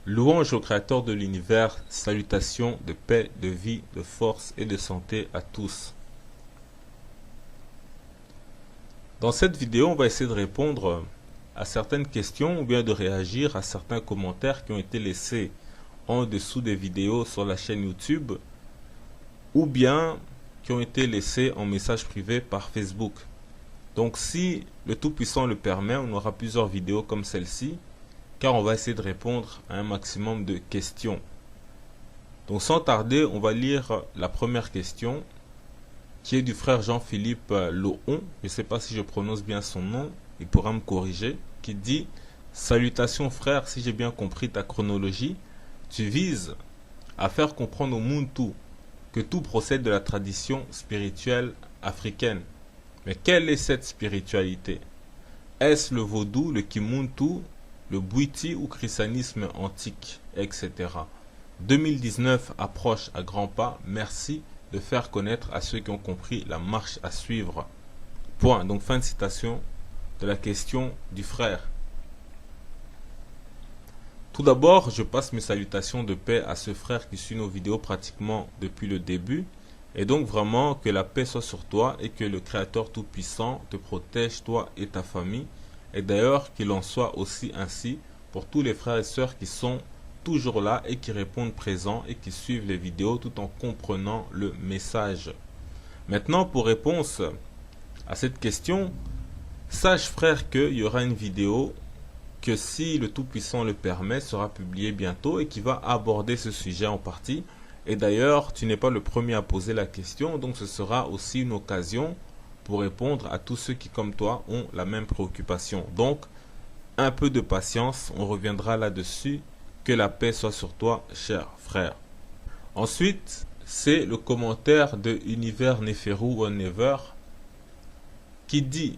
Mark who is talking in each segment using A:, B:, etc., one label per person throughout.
A: Louange au Créateur de l'univers, salutations de paix, de vie, de force et de santé à tous. Dans cette vidéo, on va essayer de répondre à certaines questions ou bien de réagir à certains commentaires qui ont été laissés en dessous des vidéos sur la chaîne YouTube ou bien qui ont été laissés en message privé par Facebook. Donc si le Tout-Puissant le permet, on aura plusieurs vidéos comme celle-ci, car on va essayer de répondre à un maximum de questions. Donc sans tarder, on va lire la première question, qui est du frère Jean-Philippe Lohon. Je ne sais pas si je prononce bien son nom, il pourra me corriger, qui dit « Salutations frère, si j'ai bien compris ta chronologie, tu vises à faire comprendre au monde que tout procède de la tradition spirituelle africaine. Mais quelle est cette spiritualité? Est-ce le vaudou, le kimuntu, le bwiti ou christianisme antique, etc. 2019 approche à grands pas. Merci de faire connaître à ceux qui ont compris la marche à suivre. Point. Donc fin de citation de la question du frère. Tout d'abord, je passe mes salutations de paix à ce frère qui suit nos vidéos pratiquement depuis le début. Et donc vraiment que la paix soit sur toi et que le Créateur Tout-Puissant te protège, toi et ta famille. Et d'ailleurs qu'il en soit aussi ainsi pour tous les frères et sœurs qui sont toujours là et qui répondent présents et qui suivent les vidéos tout en comprenant le message. Maintenant, pour réponse à cette question, sache frère qu'il y aura une vidéo que, si le Tout-Puissant le permet, sera publiée bientôt et qui va aborder ce sujet en partie. Et d'ailleurs, tu n'es pas le premier à poser la question, donc ce sera aussi une occasion pour répondre à tous ceux qui, comme toi, ont la même préoccupation. Donc, un peu de patience, on reviendra là-dessus. Que la paix soit sur toi, cher frère. Ensuite, c'est le commentaire de Univers Neferu or Never qui dit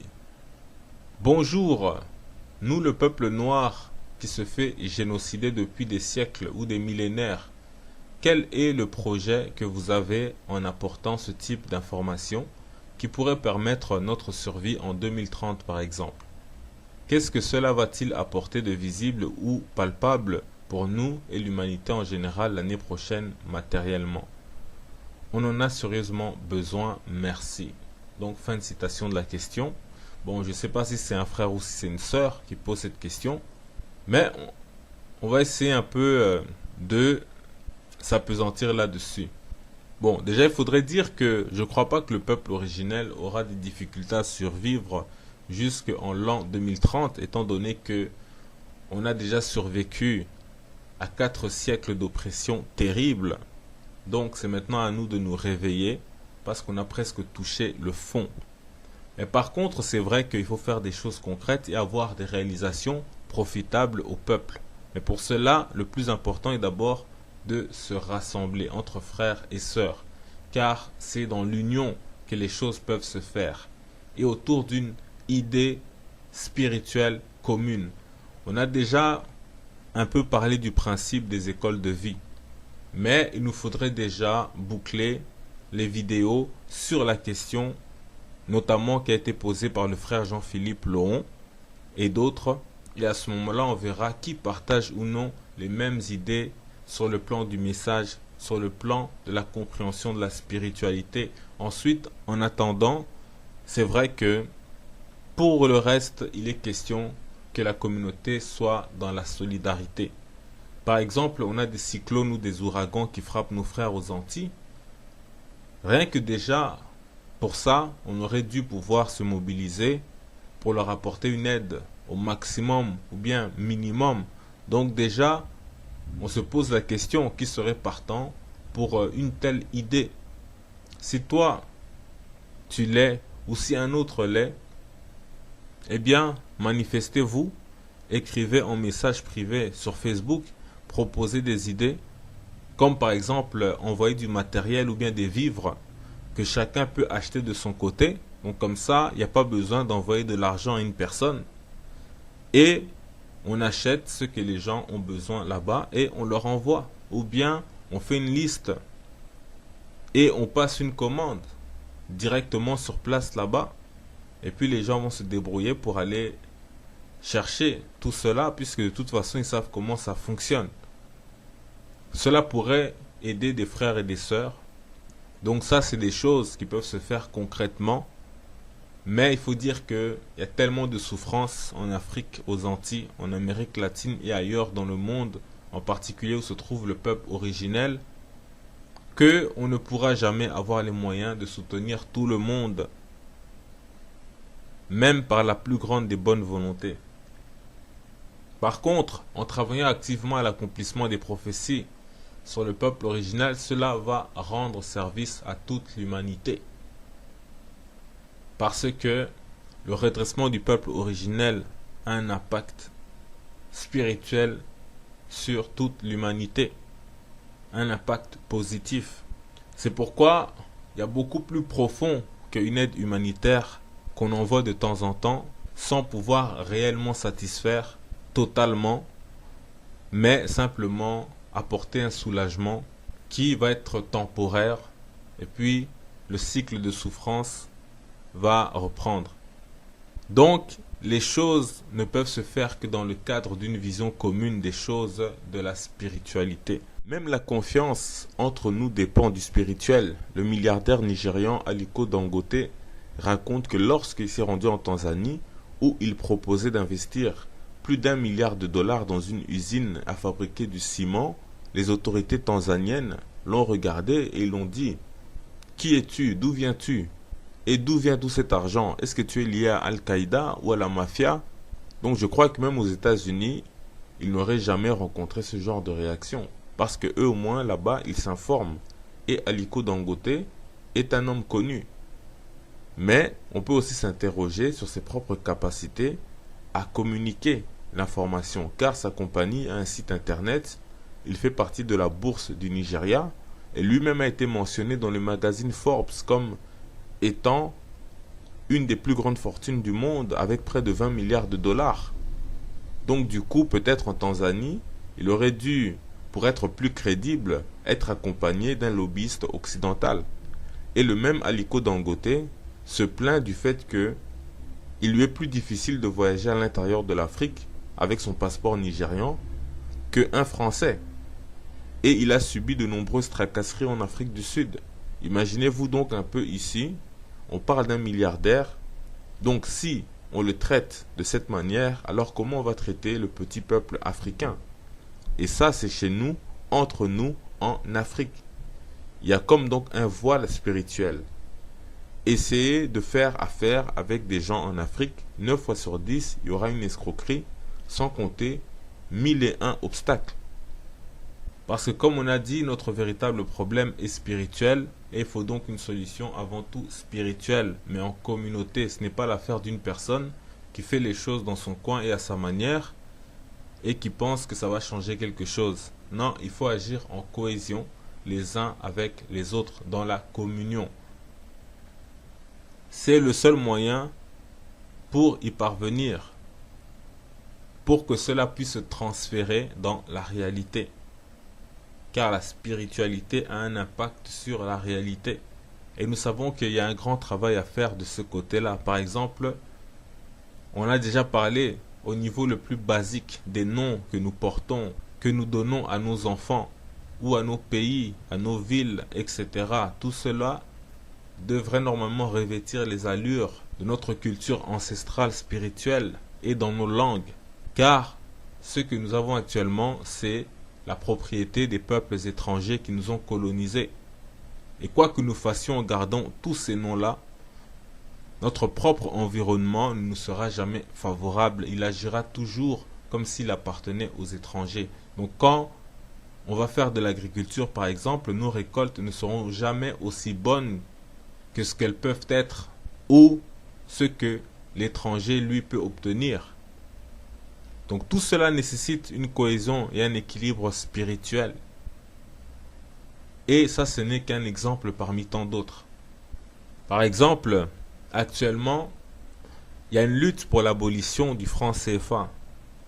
A: « Bonjour, nous le peuple noir qui se fait génocider depuis des siècles ou des millénaires. Quel est le projet que vous avez en apportant ce type d'information qui pourrait permettre notre survie en 2030 par exemple? Qu'est-ce que cela va-t-il apporter de visible ou palpable pour nous et l'humanité en général l'année prochaine matériellement? On en a sérieusement besoin, merci. » Donc fin de citation de la question. Bon, je ne sais pas si c'est un frère ou si c'est une sœur qui pose cette question, mais on va essayer un peu de s'appesantir là-dessus. Bon, déjà il faudrait dire que je ne crois pas que le peuple originel aura des difficultés à survivre jusqu'en l'an 2030, étant donné que on a déjà survécu à 4 siècles d'oppression terrible. Donc c'est maintenant à nous de nous réveiller parce qu'on a presque touché le fond. Mais par contre, c'est vrai qu'il faut faire des choses concrètes et avoir des réalisations profitables au peuple. Mais pour cela, le plus important est d'abord de se rassembler entre frères et sœurs, car c'est dans l'union que les choses peuvent se faire et autour d'une idée spirituelle commune. On a déjà un peu parlé du principe des écoles de vie, mais il nous faudrait déjà boucler les vidéos sur la question notamment qui a été posée par le frère Jean-Philippe Lohon et d'autres, et à ce moment-là on verra qui partage ou non les mêmes idées sur le plan du message, sur le plan de la compréhension de la spiritualité. Ensuite, en attendant, c'est vrai que pour le reste, il est question que la communauté soit dans la solidarité. Par exemple, on a des cyclones ou des ouragans qui frappent nos frères aux Antilles. Rien que déjà, pour ça, on aurait dû pouvoir se mobiliser pour leur apporter une aide au maximum ou bien minimum. Donc déjà, on se pose la question, qui serait partant pour une telle idée? Si toi, tu l'es, ou si un autre l'est, eh bien, manifestez-vous, écrivez en message privé sur Facebook, proposez des idées, comme par exemple envoyer du matériel ou bien des vivres que chacun peut acheter de son côté. Donc comme ça, il n'y a pas besoin d'envoyer de l'argent à une personne. Et on achète ce que les gens ont besoin là-bas et on leur envoie. Ou bien on fait une liste et on passe une commande directement sur place là-bas. Et puis les gens vont se débrouiller pour aller chercher tout cela, puisque de toute façon ils savent comment ça fonctionne. Cela pourrait aider des frères et des sœurs. Donc ça, c'est des choses qui peuvent se faire concrètement. Mais il faut dire qu'il y a tellement de souffrances en Afrique, aux Antilles, en Amérique latine et ailleurs dans le monde, en particulier où se trouve le peuple originel, que on ne pourra jamais avoir les moyens de soutenir tout le monde, même par la plus grande des bonnes volontés. Par contre, en travaillant activement à l'accomplissement des prophéties sur le peuple original, cela va rendre service à toute l'humanité. Parce que le redressement du peuple originel a un impact spirituel sur toute l'humanité, un impact positif. C'est pourquoi il y a beaucoup plus profond qu'une aide humanitaire qu'on envoie de temps en temps sans pouvoir réellement satisfaire totalement, mais simplement apporter un soulagement qui va être temporaire et puis le cycle de souffrance va reprendre. Donc, les choses ne peuvent se faire que dans le cadre d'une vision commune des choses de la spiritualité. Même la confiance entre nous dépend du spirituel. Le milliardaire nigérian Aliko Dangote raconte que lorsqu'il s'est rendu en Tanzanie, où il proposait d'investir plus d'1 milliard de dollars dans une usine à fabriquer du ciment, les autorités tanzaniennes l'ont regardé et l'ont dit « Qui es-tu? D'où viens-tu? Et d'où vient tout cet argent? Est-ce que tu es lié à Al-Qaïda ou à la mafia ?» Donc je crois que même aux États-Unis, ils n'auraient jamais rencontré ce genre de réaction. Parce que eux au moins là-bas, ils s'informent. Et Aliko Dangote est un homme connu. Mais on peut aussi s'interroger sur ses propres capacités à communiquer l'information. Car sa compagnie a un site internet, il fait partie de la bourse du Nigeria. Et lui-même a été mentionné dans le magazine Forbes comme étant une des plus grandes fortunes du monde avec près de 20 milliards de dollars. Donc du coup, peut-être en Tanzanie, il aurait dû, pour être plus crédible, être accompagné d'un lobbyiste occidental. Et le même Aliko Dangote se plaint du fait que il lui est plus difficile de voyager à l'intérieur de l'Afrique avec son passeport nigérian qu'un Français. Et il a subi de nombreuses tracasseries en Afrique du Sud. Imaginez-vous donc un peu ici, on parle d'un milliardaire, donc si on le traite de cette manière, alors comment on va traiter le petit peuple africain? Et ça, c'est chez nous, entre nous, en Afrique. Il y a comme donc un voile spirituel. Essayez de faire affaire avec des gens en Afrique, 9 fois sur 10, il y aura une escroquerie, sans compter 1001 obstacles. Parce que comme on a dit, notre véritable problème est spirituel et il faut donc une solution avant tout spirituelle, mais en communauté. Ce n'est pas l'affaire d'une personne qui fait les choses dans son coin et à sa manière et qui pense que ça va changer quelque chose. Non, il faut agir en cohésion les uns avec les autres dans la communion. C'est le seul moyen pour y parvenir, pour que cela puisse se transférer dans la réalité. Car la spiritualité a un impact sur la réalité. Et nous savons qu'il y a un grand travail à faire de ce côté-là. Par exemple, on a déjà parlé au niveau le plus basique des noms que nous portons, que nous donnons à nos enfants, ou à nos pays, à nos villes, etc. Tout cela devrait normalement revêtir les allures de notre culture ancestrale spirituelle et dans nos langues. Car ce que nous avons actuellement, c'est la propriété des peuples étrangers qui nous ont colonisés. Et quoi que nous fassions en gardant tous ces noms-là, notre propre environnement ne nous sera jamais favorable. Il agira toujours comme s'il appartenait aux étrangers. Donc quand on va faire de l'agriculture, par exemple, nos récoltes ne seront jamais aussi bonnes que ce qu'elles peuvent être ou ce que l'étranger, lui, peut obtenir. Donc tout cela nécessite une cohésion et un équilibre spirituel. Et ça, ce n'est qu'un exemple parmi tant d'autres. Par exemple, actuellement, il y a une lutte pour l'abolition du franc CFA.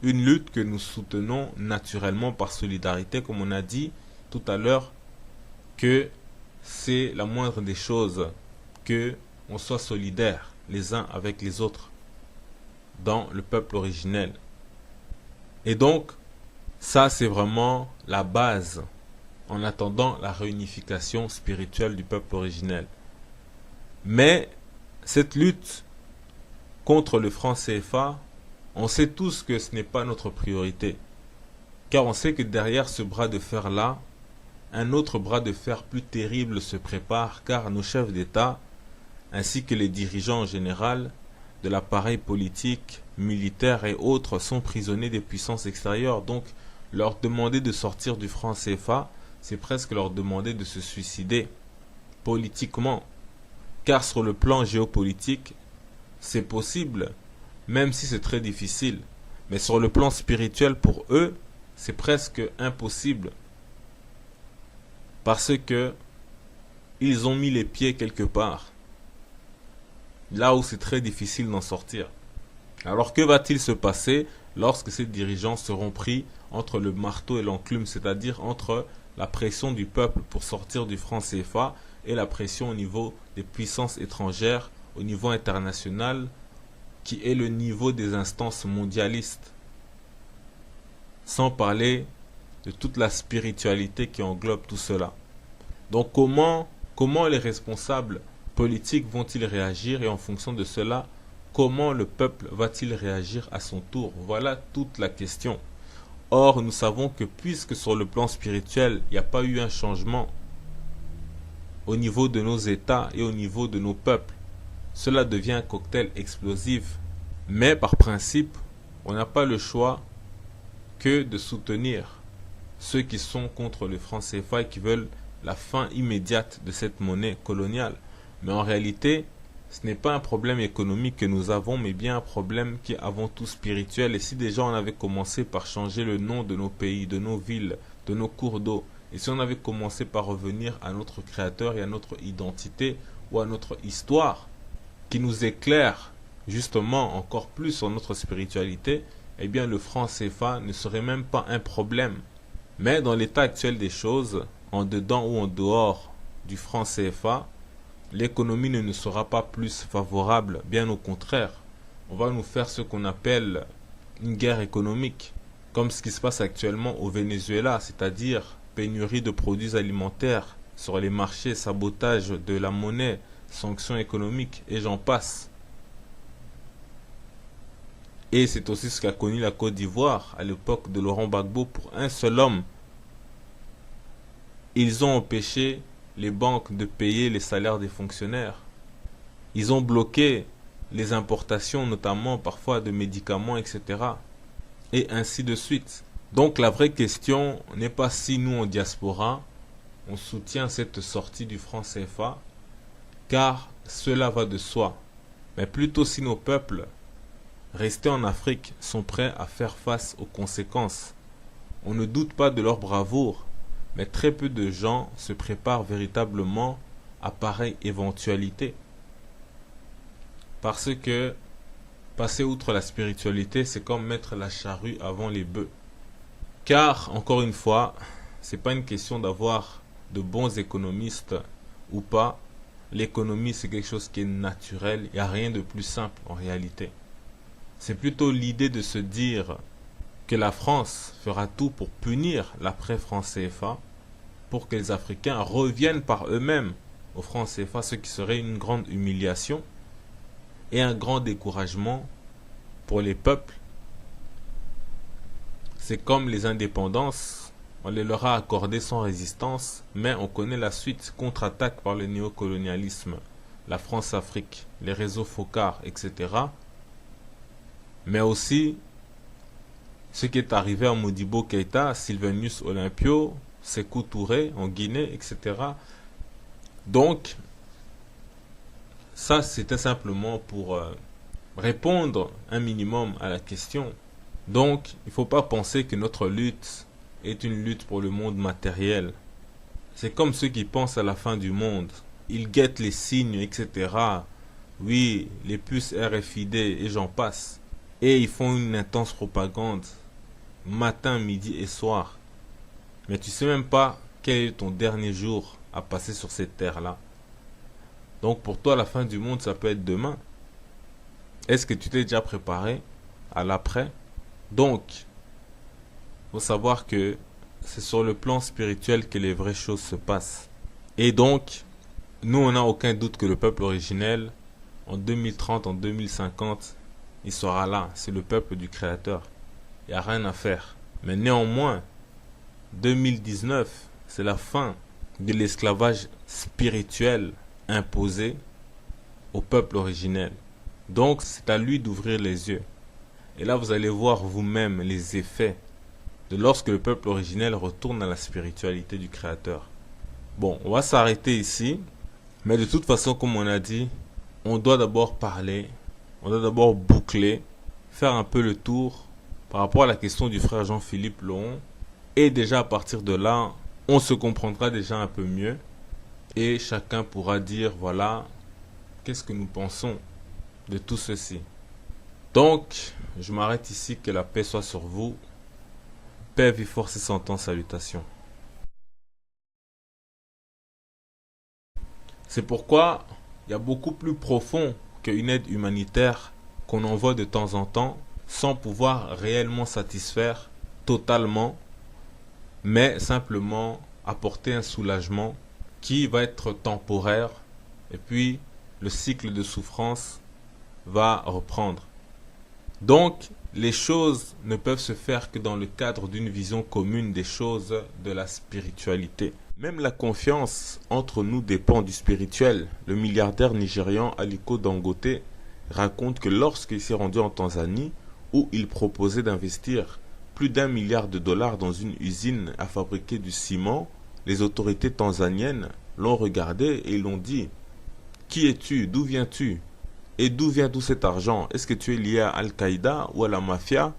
A: Une lutte que nous soutenons naturellement par solidarité, comme on a dit tout à l'heure, que c'est la moindre des choses que on soit solidaires les uns avec les autres dans le peuple originel. Et donc, ça c'est vraiment la base en attendant la réunification spirituelle du peuple originel. Mais cette lutte contre le franc CFA, on sait tous que ce n'est pas notre priorité. Car on sait que derrière ce bras de fer-là, un autre bras de fer plus terrible se prépare, car nos chefs d'État, ainsi que les dirigeants en général, de l'appareil politique, militaire et autres sont prisonniers des puissances extérieures. Donc, leur demander de sortir du franc CFA, c'est presque leur demander de se suicider politiquement. Car sur le plan géopolitique, c'est possible, même si c'est très difficile. Mais sur le plan spirituel, pour eux, c'est presque impossible. Parce que ils ont mis les pieds quelque part. Là où c'est très difficile d'en sortir. Alors que va-t-il se passer lorsque ces dirigeants seront pris entre le marteau et l'enclume, c'est-à-dire entre la pression du peuple pour sortir du franc CFA et la pression au niveau des puissances étrangères, au niveau international, qui est le niveau des instances mondialistes. Sans parler de toute la spiritualité qui englobe tout cela. Donc comment les responsables politiques vont-ils réagir, et en fonction de cela, comment le peuple va-t-il réagir à son tour? Voilà toute la question. Or, nous savons que puisque sur le plan spirituel, il n'y a pas eu un changement au niveau de nos États et au niveau de nos peuples, cela devient un cocktail explosif. Mais par principe, on n'a pas le choix que de soutenir ceux qui sont contre le franc CFA et qui veulent la fin immédiate de cette monnaie coloniale. Mais en réalité, ce n'est pas un problème économique que nous avons, mais bien un problème qui est avant tout spirituel. Et si déjà on avait commencé par changer le nom de nos pays, de nos villes, de nos cours d'eau, et si on avait commencé par revenir à notre créateur et à notre identité ou à notre histoire, qui nous éclaire justement encore plus sur notre spiritualité, eh bien le franc CFA ne serait même pas un problème. Mais dans l'état actuel des choses, en dedans ou en dehors du franc CFA, l'économie ne nous sera pas plus favorable, bien au contraire. On va nous faire ce qu'on appelle une guerre économique, comme ce qui se passe actuellement au Venezuela, c'est-à-dire pénurie de produits alimentaires sur les marchés, sabotage de la monnaie, sanctions économiques et j'en passe. Et c'est aussi ce qu'a connu la Côte d'Ivoire à l'époque de Laurent Gbagbo pour un seul homme. Ils ont empêché les banques de payer les salaires des fonctionnaires. Ils ont bloqué les importations, notamment parfois de médicaments, etc. Et ainsi de suite. Donc la vraie question n'est pas si nous en diaspora, on soutient cette sortie du franc CFA, car cela va de soi. Mais plutôt si nos peuples restés en Afrique sont prêts à faire face aux conséquences. On ne doute pas de leur bravoure, mais très peu de gens se préparent véritablement à pareille éventualité. Parce que passer outre la spiritualité, c'est comme mettre la charrue avant les bœufs. Car, encore une fois, c'est pas une question d'avoir de bons économistes ou pas. L'économie, c'est quelque chose qui est naturel. Il n'y a rien de plus simple en réalité. C'est plutôt l'idée de se dire que la France fera tout pour punir l'après-franc CFA, pour que les Africains reviennent par eux-mêmes au franc CFA, ce qui serait une grande humiliation et un grand découragement pour les peuples. C'est comme les indépendances, on les leur a accordées sans résistance, mais on connaît la suite, contre-attaque par le néocolonialisme, la France-Afrique, les réseaux Focard, etc. Mais aussi ce qui est arrivé à Modibo Keïta, Sylvanus Olympio, Sékou Touré en Guinée, etc. Donc, ça c'était simplement pour répondre un minimum à la question. Donc, il ne faut pas penser que notre lutte est une lutte pour le monde matériel. C'est comme ceux qui pensent à la fin du monde. Ils guettent les signes, etc. Oui, les puces RFID et j'en passe. Et ils font une intense propagande, matin, midi et soir. Mais tu sais même pas quel est ton dernier jour à passer sur cette terre-là. Donc pour toi, la fin du monde, ça peut être demain. Est-ce que tu t'es déjà préparé à l'après? Donc, il faut savoir que c'est sur le plan spirituel que les vraies choses se passent. Et donc, nous, on n'a aucun doute que le peuple originel, en 2030, en 2050, il sera là. C'est le peuple du Créateur. Il n'y a rien à faire. Mais néanmoins, 2019, c'est la fin de l'esclavage spirituel imposé au peuple originel. Donc, c'est à lui d'ouvrir les yeux. Et là, vous allez voir vous-même les effets de lorsque le peuple originel retourne à la spiritualité du Créateur. Bon, on va s'arrêter ici. Mais de toute façon, comme on a dit, on doit d'abord parler, on doit d'abord boucler, faire un peu le tour par rapport à la question du frère Jean-Philippe Loon. Et déjà à partir de là, on se comprendra déjà un peu mieux. Et chacun pourra dire, voilà, qu'est-ce que nous pensons de tout ceci. Donc, je m'arrête ici, que la paix soit sur vous. Paix, vie, force et santé, salutations. C'est pourquoi il y a beaucoup plus profond qu'une aide humanitaire qu'on envoie de temps en temps sans pouvoir réellement satisfaire totalement, mais simplement apporter un soulagement qui va être temporaire et puis le cycle de souffrance va reprendre. Donc, les choses ne peuvent se faire que dans le cadre d'une vision commune des choses de la spiritualité. Même la confiance entre nous dépend du spirituel. Le milliardaire nigérian Aliko Dangote raconte que lorsqu'il s'est rendu en Tanzanie, où il proposait d'investir plus d'1 milliard de dollars dans une usine à fabriquer du ciment, les autorités tanzaniennes l'ont regardé et l'ont dit « Qui es-tu? D'où viens-tu? Et d'où vient tout cet argent? Est-ce que tu es lié à Al-Qaïda ou à la mafia ?»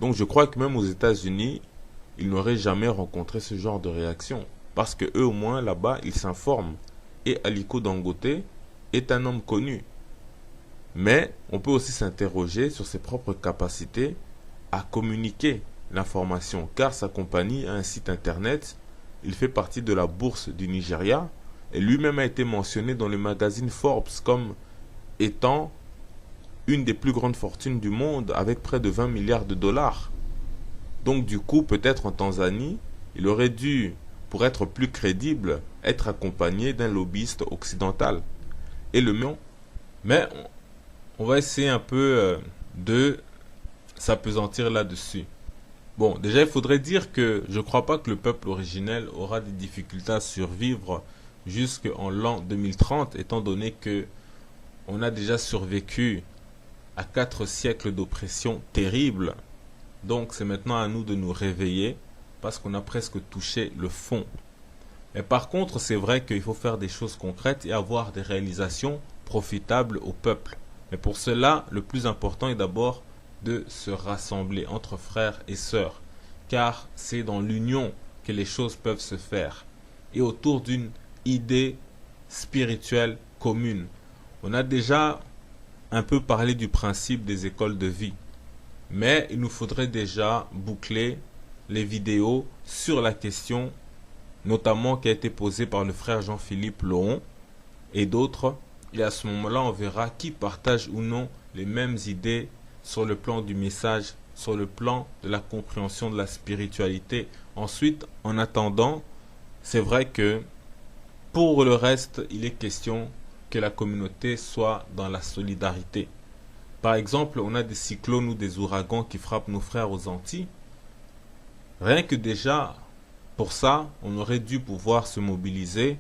A: Donc je crois que même aux États-Unis, ils n'auraient jamais rencontré ce genre de réaction. Parce que eux au moins là-bas, ils s'informent. Et Aliko Dangote est un homme connu. Mais on peut aussi s'interroger sur ses propres capacités à communiquer l'information. Car sa compagnie a un site internet, il fait partie de la bourse du Nigeria. Et lui-même a été mentionné dans le magazine Forbes comme étant une des plus grandes fortunes du monde avec près de 20 milliards de dollars. Donc du coup, peut-être en Tanzanie, il aurait dû, pour être plus crédible, être accompagné d'un lobbyiste occidental. Et le mieux, mais on va essayer un peu de s'appesantir là-dessus. Bon, déjà il faudrait dire que je ne crois pas que le peuple originel aura des difficultés à survivre jusqu'en l'an 2030, étant donné que on a déjà survécu à 4 siècles d'oppression terrible. Donc c'est maintenant à nous de nous réveiller parce qu'on a presque touché le fond. Mais par contre, c'est vrai qu'il faut faire des choses concrètes et avoir des réalisations profitables au peuple. Mais pour cela, le plus important est d'abord de se rassembler entre frères et sœurs. Car c'est dans l'union que les choses peuvent se faire. Et autour d'une idée spirituelle commune. On a déjà un peu parlé du principe des écoles de vie. Mais il nous faudrait déjà boucler les vidéos sur la question, notamment qui a été posée par le frère Jean-Philippe Loon et d'autres. Et à ce moment-là, on verra qui partage ou non les mêmes idées sur le plan du message, sur le plan de la compréhension de la spiritualité. Ensuite, en attendant, c'est vrai que pour le reste, il est question que la communauté soit dans la solidarité. Par exemple, on a des cyclones ou des ouragans qui frappent nos frères aux Antilles. Rien que déjà, pour ça, on aurait dû pouvoir se mobiliser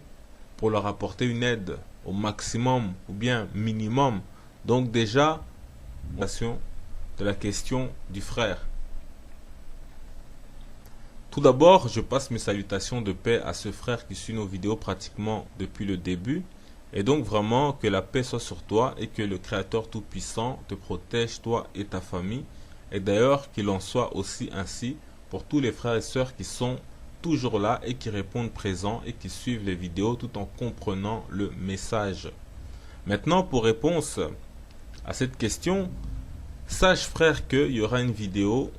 A: pour leur apporter une aide au maximum ou bien minimum. Donc déjà, de la question du frère. Tout d'abord, je passe mes salutations de paix à ce frère qui suit nos vidéos pratiquement depuis le début. Et donc vraiment que la paix soit sur toi et que le Créateur Tout-Puissant te protège, toi et ta famille. Et d'ailleurs qu'il en soit aussi ainsi pour tous les frères et sœurs qui sont toujours là et qui répondent présents et qui suivent les vidéos tout en comprenant le message. Maintenant, pour réponse à cette question, sache frère qu'il y aura une vidéo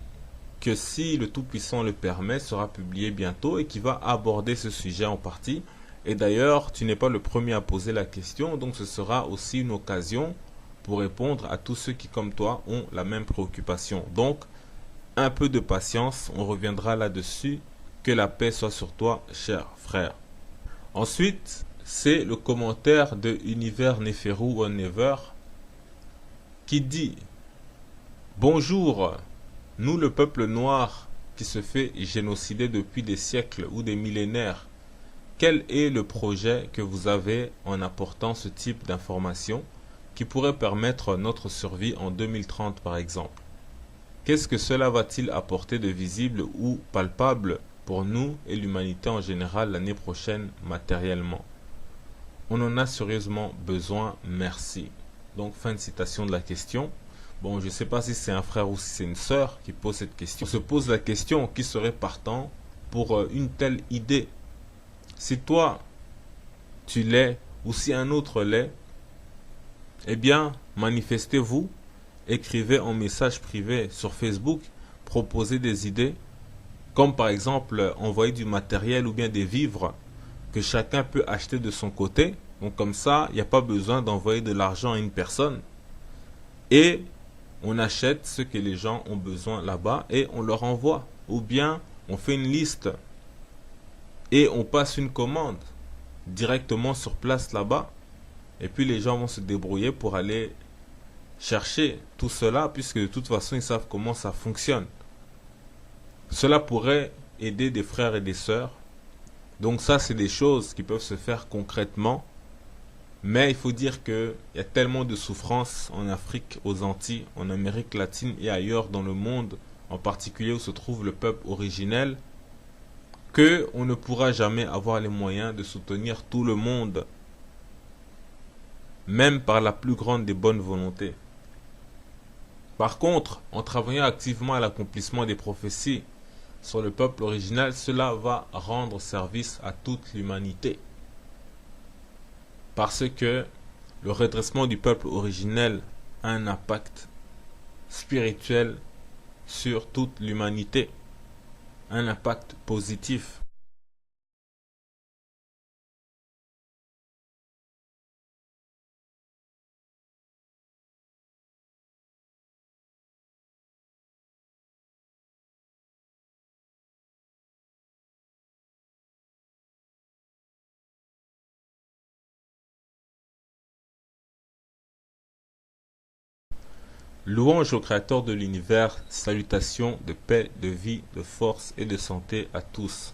A: que si le Tout-Puissant le permet sera publiée bientôt et qui va aborder ce sujet en partie. Et d'ailleurs, tu n'es pas le premier à poser la question, donc ce sera aussi une occasion pour répondre à tous ceux qui, comme toi, ont la même préoccupation. Donc, un peu de patience, on reviendra là-dessus Que la paix soit sur toi, cher frère. Ensuite, c'est le commentaire de Univers Neferu ou Never qui dit: bonjour, nous le peuple noir qui se fait génocider depuis des siècles ou des millénaires, quel est le projet que vous avez en apportant ce type d'information qui pourrait permettre notre survie en 2030 par exemple? Qu'est-ce que cela va-t-il apporter de visible ou palpable pour nous et l'humanité en général l'année prochaine matériellement? On en a sérieusement besoin, merci. Donc fin de citation de la question. Bon, je ne sais pas si c'est un frère ou si c'est une sœur qui pose cette question. On se pose la question, qui serait partant pour une telle idée? Si toi, tu l'es, ou si un autre l'est, eh bien, manifestez-vous, écrivez en message privé sur Facebook, proposez des idées, comme par exemple envoyer du matériel ou bien des vivres que chacun peut acheter de son côté. Donc comme ça, il n'y a pas besoin d'envoyer de l'argent à une personne. Et on achète ce que les gens ont besoin là-bas et on leur envoie. Ou bien on fait une liste et on passe une commande directement sur place là-bas. Et puis les gens vont se débrouiller pour aller chercher tout cela, puisque de toute façon ils savent comment ça fonctionne. Cela pourrait aider des frères et des sœurs. Donc ça, c'est des choses qui peuvent se faire concrètement. Mais il faut dire qu'il y a tellement de souffrances en Afrique, aux Antilles, en Amérique latine et ailleurs dans le monde, en particulier où se trouve le peuple originel, qu'on ne pourra jamais avoir les moyens de soutenir tout le monde, même par la plus grande des bonnes volontés. Par contre, en travaillant activement à l'accomplissement des prophéties sur le peuple original, cela va rendre service à toute l'humanité. Parce que le redressement du peuple originel a un impact spirituel sur toute l'humanité, un impact positif. Louange au Créateur de l'univers, salutations de paix, de vie, de force et de santé à tous.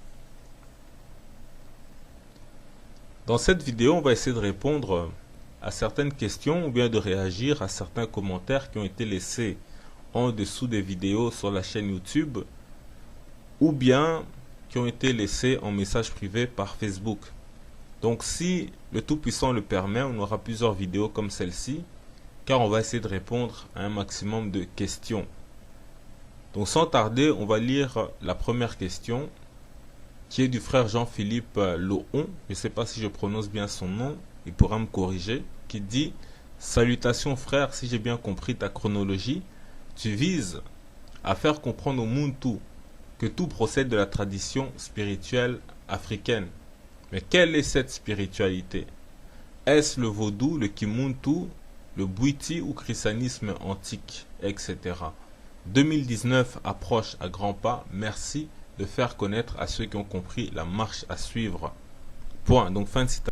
A: Dans cette vidéo, on va essayer de répondre à certaines questions ou bien de réagir à certains commentaires qui ont été laissés en dessous des vidéos sur la chaîne YouTube ou bien qui ont été laissés en message privé par Facebook. Donc si le Tout-Puissant le permet, on aura plusieurs vidéos comme celle-ci, car on va essayer de répondre à un maximum de questions. Donc sans tarder, on va lire la première question qui est du frère Jean-Philippe Lohon. Je ne sais pas si je prononce bien son nom, il pourra me corriger, qui dit: salutations frère, si j'ai bien compris ta chronologie, tu vises à faire comprendre au Muntu que tout procède de la tradition spirituelle africaine. Mais quelle est cette spiritualité? Est-ce le vaudou, le kimuntu, le bwiti ou christianisme antique, etc. 2019 approche à grands pas. Merci de faire connaître à ceux qui ont compris la marche à suivre. Point. Donc fin de citation.